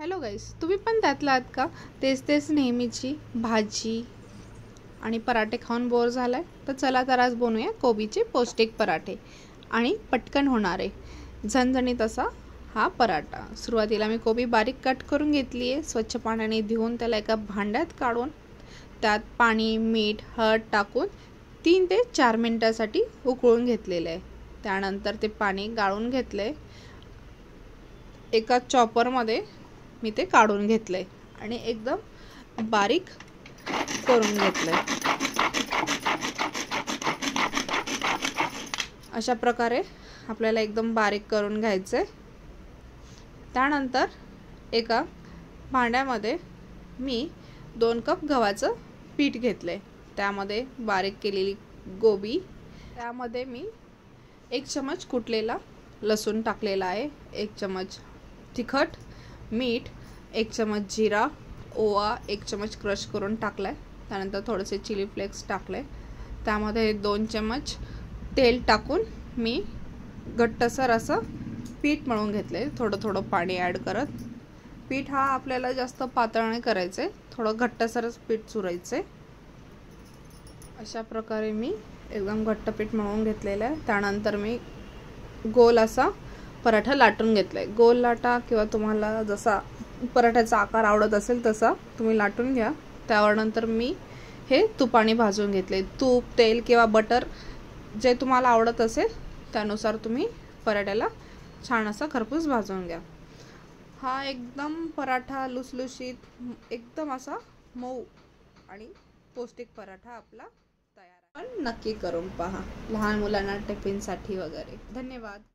Hello गाईस, तुम्ही पण त्यातला आहात का? तेच नेहमीची भाजी आणि पराठे खाऊन बोर झालाय? तर चला तर आज बनवूया कोबीचे पौष्टिक पराठे आणि पटकन होणारे झणझणीत असा हा पराठा। सुरुवातीला मी कोबी बारीक कट करून घेतली आहे। स्वच्छ पाण्याने धुवून त्याला एका भांड्यात काढून त्यात पाणी, मीठ, हळद टाकून 3 ते 4 मिनिटांसाठी उकळून घेतलेले आहे। त्यानंतर ते पाणी गाळून घेतले। एका चॉपरमध्ये मी ते काढून घेतले आणि एकदम बारीक करून घेतले। अशा प्रकारे आपल्याला एकदम बारीक करून घ्यायचे। त्यानंतर एका भांड्यामध्ये मी 2 कप गव्हाचं पीठ घेतले। त्यामध्ये बारीक केलेली कोबी, त्यामध्ये मी 1 चमच कुटलेला लसूण टाकलेला आहे, 1 चमच तिखट, मीठ, 1 चमच जीरा, ओवा 1 चमच क्रश करून टाकलाय। त्यानंतर थोडेसे चिली फ्लेक्स टाकले। त्यामध्ये 2 चमच तेल टाकून मी घट्टसर असं पीठ मळून घेतले, थोडं पाणी ॲड करत। पीठ हा आपल्याला जास्त पातळ नाही करायचे, थोडं घट्टसरच पीठ चुरायचे। अशा प्रकारे मी एकदम घट्ट पीठ मळून घेतलेलं आहे। त्यानंतर मी गोल असा पराठा लाटून घेतलाय। गोल लाटा किंवा तुम्हाला जसा पराठ्याचा आकार आवडत असेल तसा तुम्ही लाटून घ्या। त्यावर नंतर मी हे तुपाने भाजून घेतले। तूप, तेल किंवा बटर जे तुम्हाला आवडत असेल त्यानुसार तुम्ही पराठ्याला छान असा खरपूस भाजून घ्या। हा एकदम पराठा लुसलुशीत, एकदम असा मऊ आणि पौष्टिक पराठा आपला तयार आहे। पण नक्की करून पहा, लहान मुलांना टिफिनसाठी वगैरे। धन्यवाद।